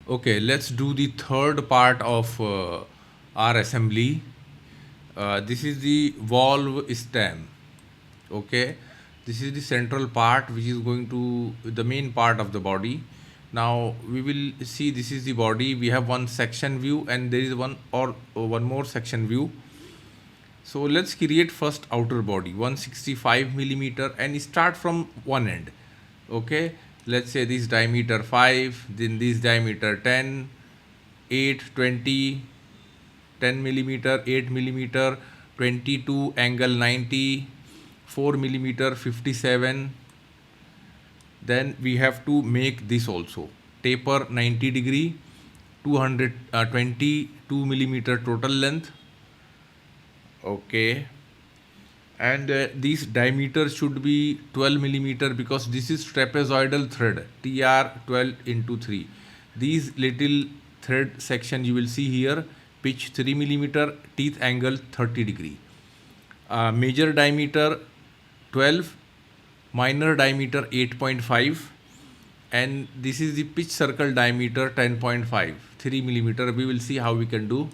Okay, let's do the third part of our assembly. This is the valve stem. Okay, this is the central part which is going to the main part of the body. Now we will see this is the body. We have one section view and there is one more section view. So let's create first outer body 165 millimeter and start from one end. Okay, let's say this diameter 5, then this diameter 10, 8, 20, 10 millimeter, 8 millimeter, 22, angle 90, 4 millimeter, 57. Then we have to make this also taper 90 degree, 222 millimeter total length. Okay, and this diameter should be 12 millimeter because this is trapezoidal thread TR 12 into 3. These little thread section you will see here, pitch 3 millimeter, teeth angle 30 degree. Major diameter 12, minor diameter 8.5, and this is the pitch circle diameter 10.5, 3 millimeter. We will see how we can do.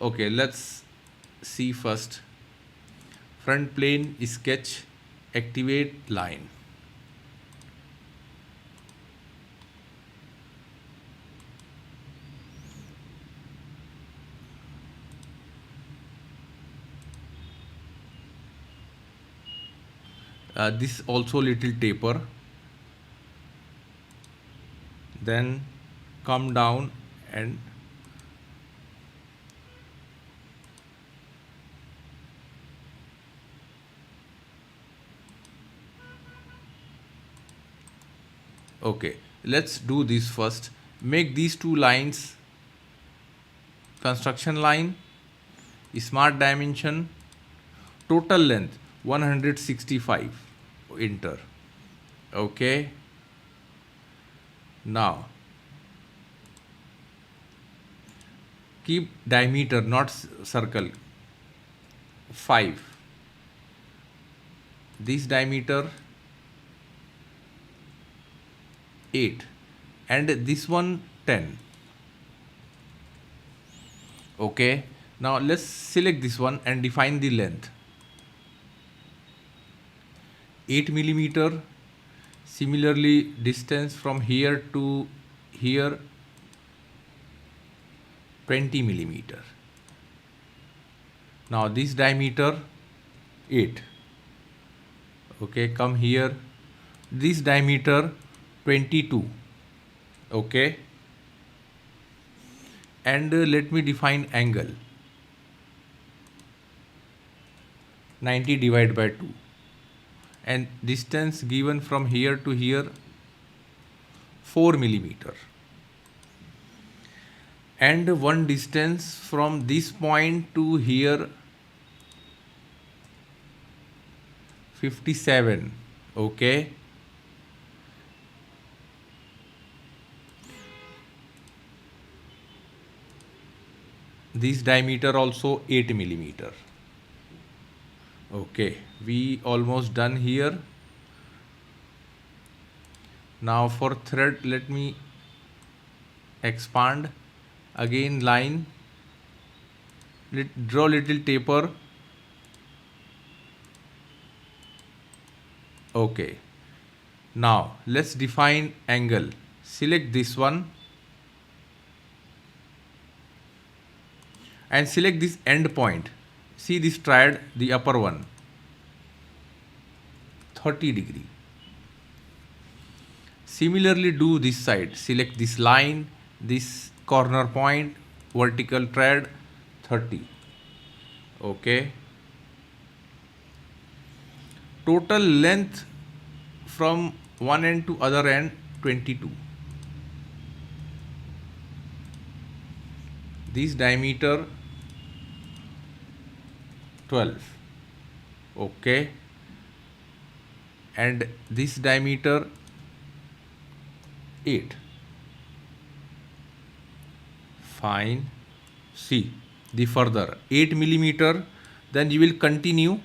Okay, let's see first. Front plane sketch, activate line. This also little taper. Then come down and okay, let's do this first. Make these two lines construction line, smart dimension, total length 165, enter. Okay, now keep diameter not circle 5, this diameter 8 and this one 10. Okay, now let's select this one and define the length 8 millimeter. Similarly, distance from here to here 20 millimeter. Now this diameter 8. Okay, come here, this diameter 22. Okay, and let me define angle 90 divided by 2, and distance given from here to here 4 millimeter, and one distance from this point to here 57. Okay, this diameter also 8 millimeter. Okay, we almost done here. Now for thread, let me expand again line, draw little taper. Okay, now let's define angle. Select this one and select this end point. See this triad, the upper one, 30 degree. Similarly do this side, select this line, this corner point, vertical triad 30. Okay, total length from one end to other end 22. This diameter 12. Okay, and this diameter 8. Fine. See the further 8 millimeter, then you will continue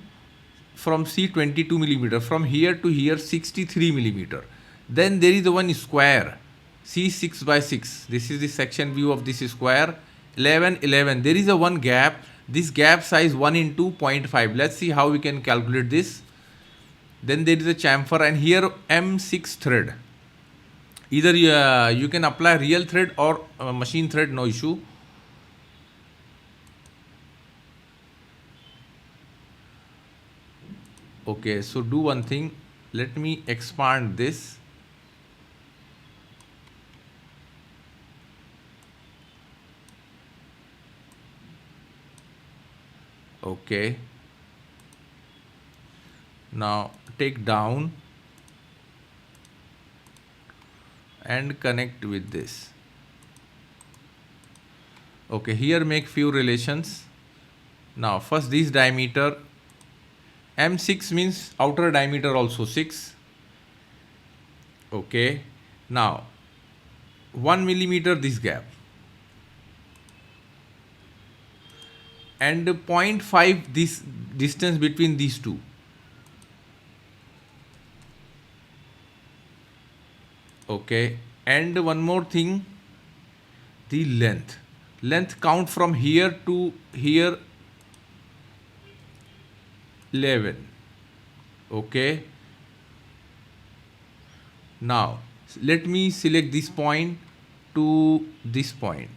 from C 22 millimeter, from here to here 63 millimeter. Then there is one square See 6 by 6. This is the section view of this square. 11, 11. There is a one gap. This gap size 1 into 0.5. Let's see how we can calculate this. Then there is a chamfer and here M6 thread. Either you can apply real thread or machine thread, no issue. Okay, so do one thing. Let me expand this. Okay. Now take down and connect with this. Okay, here make few relations. Now first this diameter M6 means outer diameter also 6. Okay, now 1 millimeter this gap and 0.5 this distance between these two. Okay, and one more thing, the length count from here to here 11. Okay, now let me select this point to this point.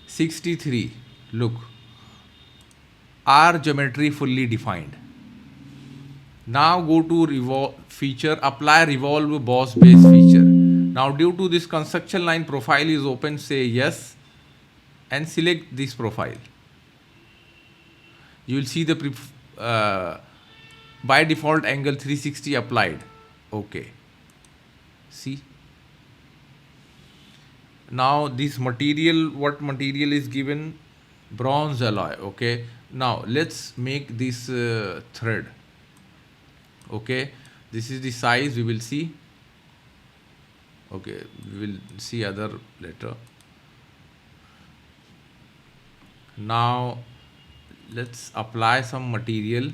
(63). Look, our geometry fully defined. Now go to feature, apply revolve boss base feature. Now due to this construction line profile is open, say yes and select this profile. You will see the by default angle 360 applied. Okay, see. Now this material, what material is given? Bronze alloy. Okay, now let's make this thread. Okay, this is the size, we will see. Okay, we will see other later. Now let's apply some material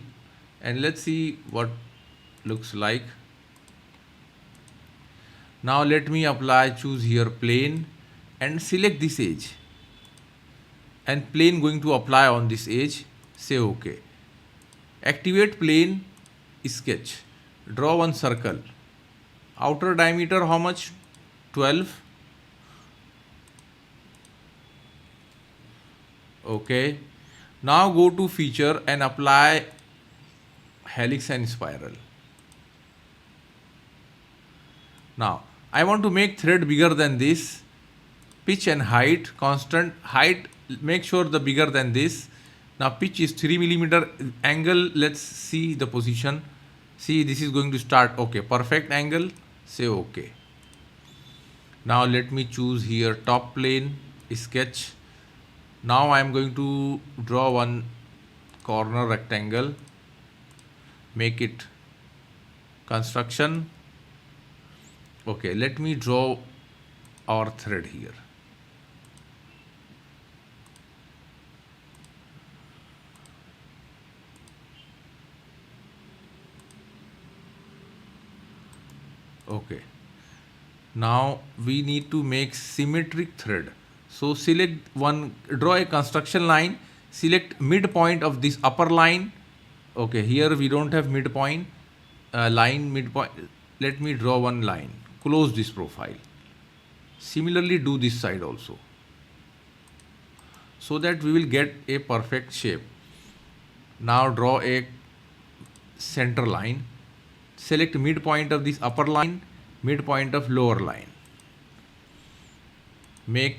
and let's see what looks like. Now let me apply, choose here plane and select this edge and plane going to apply on this edge. Say okay. Activate plane sketch. Draw one circle. Outer diameter how much? 12. Okay. Now go to feature and apply helix and spiral. Now I want to make thread bigger than this. Pitch and height constant. Height, make sure the bigger than this. Now pitch is 3 millimeter. Angle, let's see the position. See, this is going to start. Okay, perfect angle. Say okay. Now let me choose here top plane sketch. Now I am going to draw one corner rectangle. Make it construction. Okay, let me draw our thread here. Okay, now we need to make symmetric thread. So select one, draw a construction line, select midpoint of this upper line. Okay, here we don't have midpoint, line midpoint. Let me draw one line, close this profile. Similarly do this side also, so that we will get a perfect shape. Now draw a center line. Select midpoint of this upper line, midpoint of lower line. Make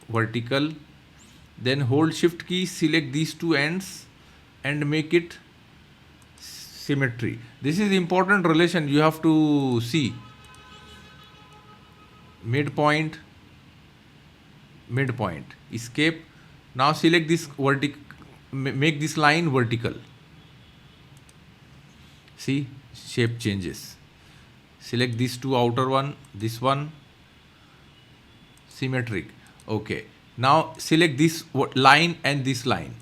vertical. Then hold shift key, select these two ends and make it symmetry. This is important relation you have to see. Midpoint, midpoint, escape. Now select this vertical, make this line vertical. See, shape changes. Select these two outer one, this one, symmetric. Okay, now select this line and this line,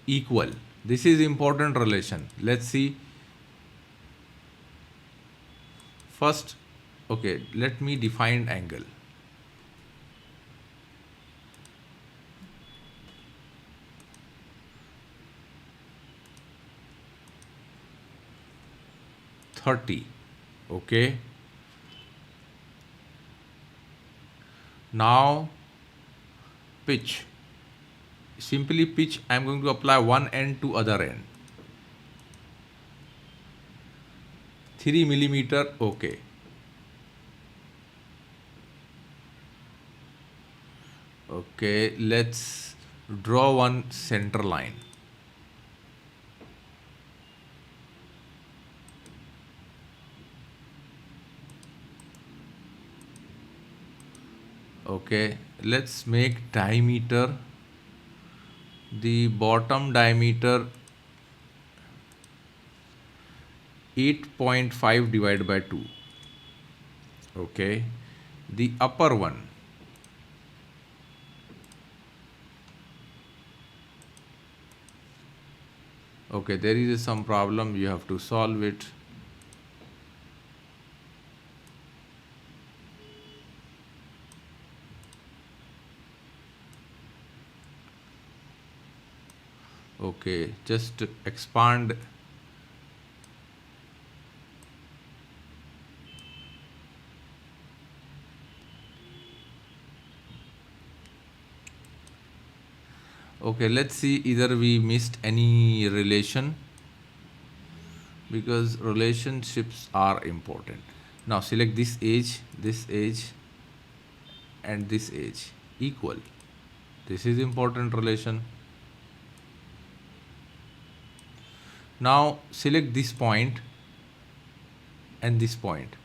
equal. This is important relation. Let's see, First, okay, let me define angle. Okay. Now pitch. Simply pitch, I am going to apply one end to other end. 3 millimeter. Okay. Okay, let's draw one center line. Okay, let's make diameter, the bottom diameter 8.5 divided by 2. Okay, the upper one, okay, there is some problem, you have to solve it. Okay, just expand. Okay, let's see either we missed any relation, because relationships are important. Now select this edge and this edge equal. This is important relation. Now select this point and this point.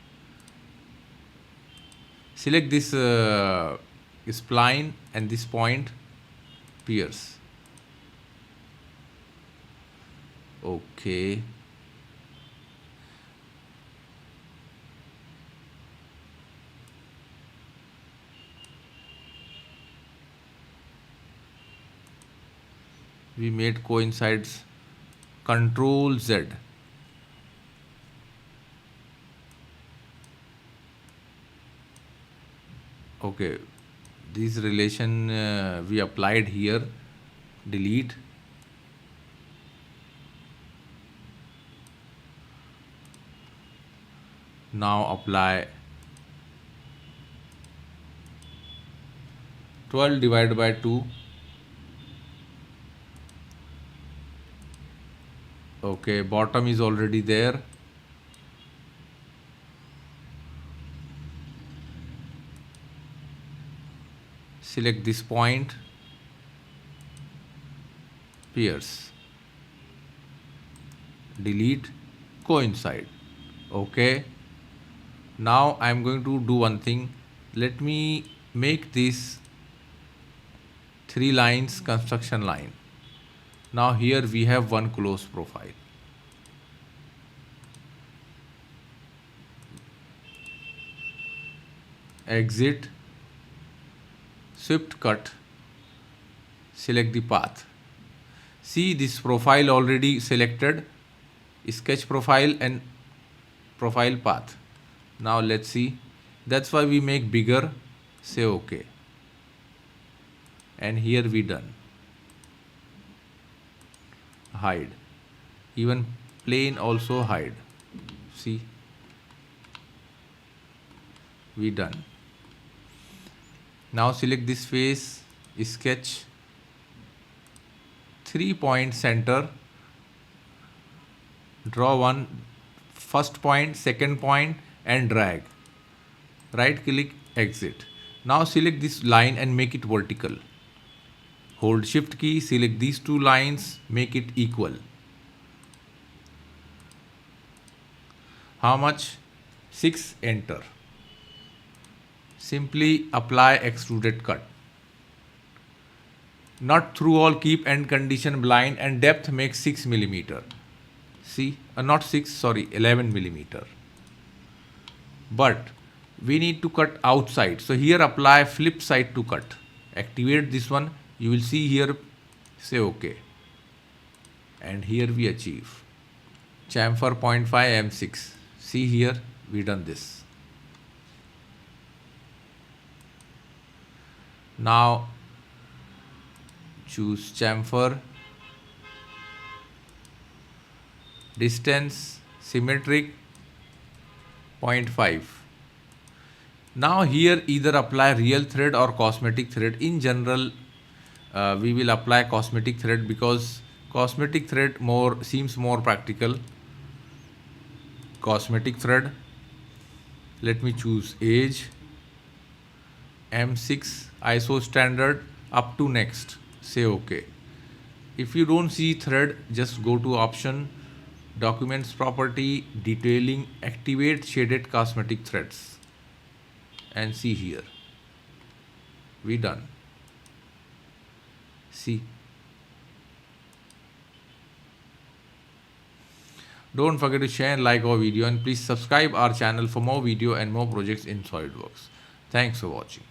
Select this spline and this point pierce. Okay. We made coincides. Control Z. Okay, this relation we applied here. Delete. Now apply 12 divided by 2. Okay, bottom is already there. Select this point, pierce, delete, coincide. Okay, now I am going to do one thing. Let me make this 3 lines construction line. Now here we have one close profile. Exit, swift cut, select the path. See this profile already selected, sketch profile and profile path. Now let's see. That's why we make bigger, say OK. And here we done. Hide. Even plane also hide. See, we done. Now select this face, sketch, 3-point center, draw one first point, second point and drag. Right click, exit. Now select this line and make it vertical. Hold shift key, select these 2 lines, make it equal. How much? 6, enter. Simply apply extruded cut. Not through all, keep end condition blind and depth make 6 millimeter. See, not 6, sorry, 11 millimeter. But we need to cut outside. So here apply flip side to cut. Activate this one. You will see here, say OK. And here we achieve chamfer 0.5 M6. See here, We done this. Now choose chamfer, distance, symmetric 0.5. Now here either apply real thread or cosmetic thread. In general, we will apply cosmetic thread because cosmetic thread seems more practical. Cosmetic thread. Let me choose age, M6 ISO standard up to next. Say OK. If you don't see thread, just go to option, documents property, detailing, activate shaded cosmetic threads and see here. We done. See. Don't forget to share and like our video, and please subscribe our channel for more video and more projects in SolidWorks. Thanks for watching.